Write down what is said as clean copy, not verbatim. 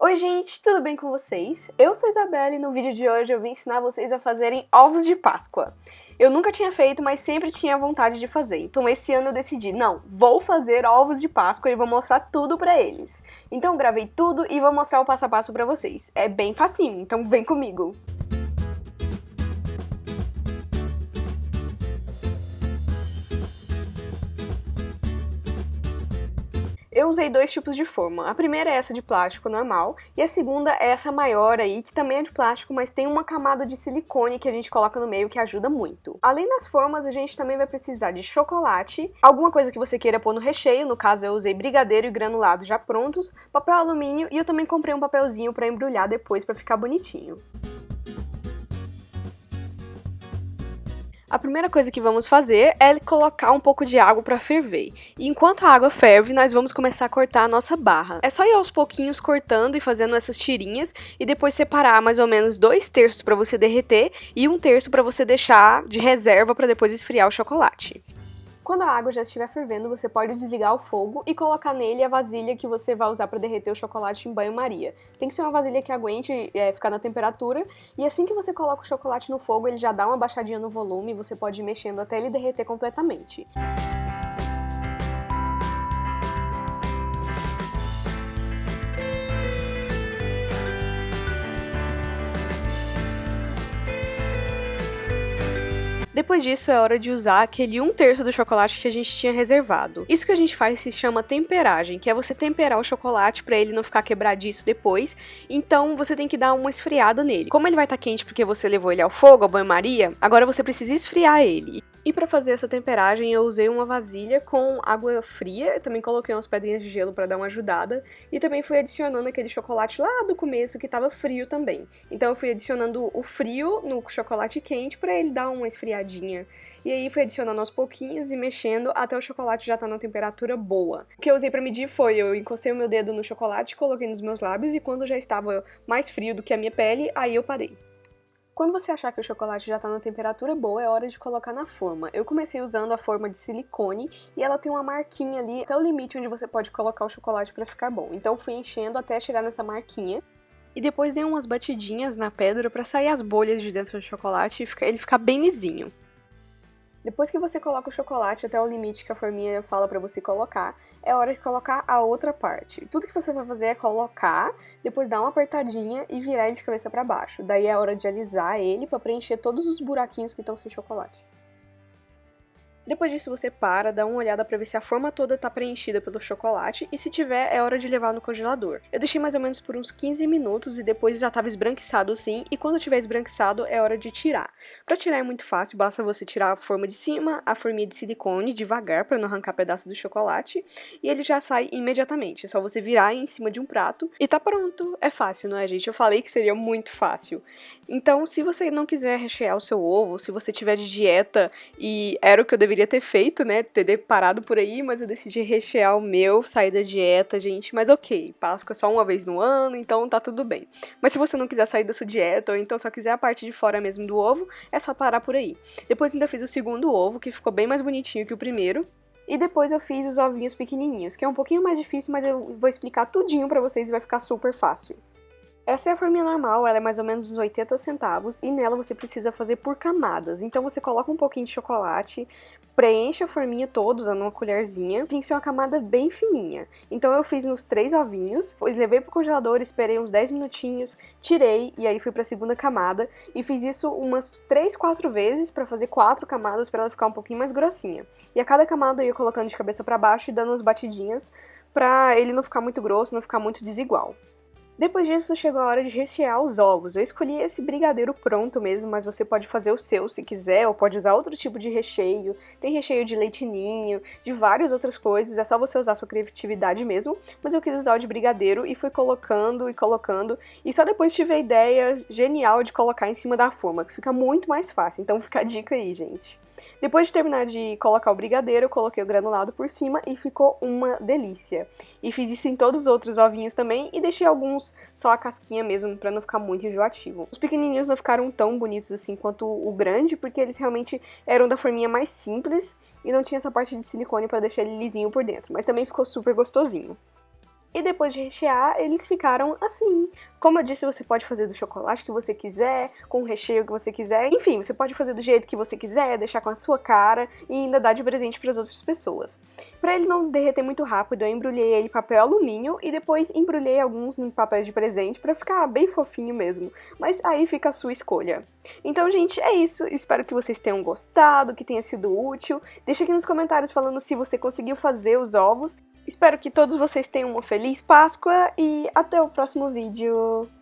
Oi gente, tudo bem com vocês? Eu sou a Isabela e no vídeo de hoje eu vim ensinar vocês a fazerem ovos de Páscoa. Eu nunca tinha feito, mas sempre tinha vontade de fazer. Então esse ano eu decidi, não, vou fazer ovos de Páscoa e vou mostrar tudo pra eles. Então eu gravei tudo e vou mostrar o passo a passo pra vocês. É bem facinho, então vem comigo! Eu usei dois tipos de forma. A primeira é essa de plástico normal e a segunda é essa maior aí, que também é de plástico, mas tem uma camada de silicone que a gente coloca no meio que ajuda muito. Além das formas, a gente também vai precisar de chocolate, alguma coisa que você queira pôr no recheio, no caso eu usei brigadeiro e granulado já prontos, papel alumínio e eu também comprei um papelzinho para embrulhar depois para ficar bonitinho. A primeira coisa que vamos fazer é colocar um pouco de água para ferver. E enquanto a água ferve, nós vamos começar a cortar a nossa barra. É só ir aos pouquinhos cortando e fazendo essas tirinhas e depois separar mais ou menos 2/3 para você derreter e 1/3 para você deixar de reserva para depois esfriar o chocolate. Quando a água já estiver fervendo, você pode desligar o fogo e colocar nele a vasilha que você vai usar para derreter o chocolate em banho-maria. Tem que ser uma vasilha que aguente ficar na temperatura, e assim que você coloca o chocolate no fogo, ele já dá uma baixadinha no volume e você pode ir mexendo até ele derreter completamente. Depois disso, é hora de usar aquele 1/3 do chocolate que a gente tinha reservado. Isso que a gente faz se chama temperagem, que é você temperar o chocolate para ele não ficar quebradiço depois, então você tem que dar uma esfriada nele. Como ele vai estar quente porque você levou ele ao fogo, ao banho-maria, agora você precisa esfriar ele. E para fazer essa temperagem eu usei uma vasilha com água fria, também coloquei umas pedrinhas de gelo para dar uma ajudada, e também fui adicionando aquele chocolate lá do começo que estava frio também. Então eu fui adicionando o frio no chocolate quente para ele dar uma esfriadinha. E aí fui adicionando aos pouquinhos e mexendo até o chocolate já estar na temperatura boa. O que eu usei para medir foi, eu encostei o meu dedo no chocolate, coloquei nos meus lábios e quando já estava mais frio do que a minha pele, aí eu parei. Quando você achar que o chocolate já está na temperatura boa, é hora de colocar na forma. Eu comecei usando a forma de silicone e ela tem uma marquinha ali até o limite onde você pode colocar o chocolate para ficar bom. Então fui enchendo até chegar nessa marquinha e depois dei umas batidinhas na pedra para sair as bolhas de dentro do chocolate e ele ficar bem lisinho. Depois que você coloca o chocolate até o limite que a forminha fala pra você colocar, é hora de colocar a outra parte. Tudo que você vai fazer é colocar, depois dar uma apertadinha e virar ele de cabeça pra baixo. Daí é hora de alisar ele pra preencher todos os buraquinhos que estão sem chocolate. Depois disso você para, dá uma olhada pra ver se a forma toda tá preenchida pelo chocolate e se tiver é hora de levar no congelador. Eu deixei mais ou menos por uns 15 minutos e depois já tava esbranquiçado assim, e quando tiver esbranquiçado é hora de tirar. Pra tirar é muito fácil, basta você tirar a forma de cima, a forminha de silicone devagar pra não arrancar pedaço do chocolate e ele já sai imediatamente. É só você virar em cima de um prato e tá pronto. É fácil, não é, gente? Eu falei que seria muito fácil. Então, se você não quiser rechear o seu ovo, se você tiver de dieta e era o que eu deveria ter feito, né, ter parado por aí, mas eu decidi rechear o meu, sair da dieta, gente, mas ok, Páscoa é só uma vez no ano, então tá tudo bem. Mas se você não quiser sair da sua dieta, ou então só quiser a parte de fora mesmo do ovo, é só parar por aí. Depois ainda fiz o segundo ovo, que ficou bem mais bonitinho que o primeiro, e depois eu fiz os ovinhos pequenininhos, que é um pouquinho mais difícil, mas eu vou explicar tudinho pra vocês e vai ficar super fácil. Essa é a forminha normal, ela é mais ou menos uns 80 centavos e nela você precisa fazer por camadas. Então você coloca um pouquinho de chocolate, preenche a forminha toda usando uma colherzinha. Tem que ser uma camada bem fininha. Então eu fiz nos 3 ovinhos, depois levei pro congelador, esperei uns 10 minutinhos, tirei e aí fui pra segunda camada. E fiz isso umas 3, 4 vezes pra fazer 4 camadas pra ela ficar um pouquinho mais grossinha. E a cada camada eu ia colocando de cabeça pra baixo e dando umas batidinhas pra ele não ficar muito grosso, não ficar muito desigual. Depois disso, chegou a hora de rechear os ovos. Eu escolhi esse brigadeiro pronto mesmo, mas você pode fazer o seu se quiser, ou pode usar outro tipo de recheio. Tem recheio de leite ninho, de várias outras coisas, é só você usar sua criatividade mesmo. Mas eu quis usar o de brigadeiro e fui colocando, e só depois tive a ideia genial de colocar em cima da forma, que fica muito mais fácil, então fica a dica aí, gente. Depois de terminar de colocar o brigadeiro, eu coloquei o granulado por cima e ficou uma delícia. E fiz isso em todos os outros ovinhos também e deixei alguns só a casquinha mesmo pra não ficar muito enjoativo. Os pequenininhos não ficaram tão bonitos assim quanto o grande, porque eles realmente eram da forminha mais simples e não tinha essa parte de silicone pra deixar ele lisinho por dentro, mas também ficou super gostosinho. E depois de rechear, eles ficaram assim. Como eu disse, você pode fazer do chocolate que você quiser, com o recheio que você quiser. Enfim, você pode fazer do jeito que você quiser, deixar com a sua cara e ainda dar de presente para as outras pessoas. Para ele não derreter muito rápido, eu embrulhei ele em papel alumínio e depois embrulhei alguns em papéis de presente para ficar bem fofinho mesmo. Mas aí fica a sua escolha. Então, gente, é isso. Espero que vocês tenham gostado, que tenha sido útil. Deixa aqui nos comentários falando se você conseguiu fazer os ovos. Espero que todos vocês tenham uma feliz Páscoa e até o próximo vídeo!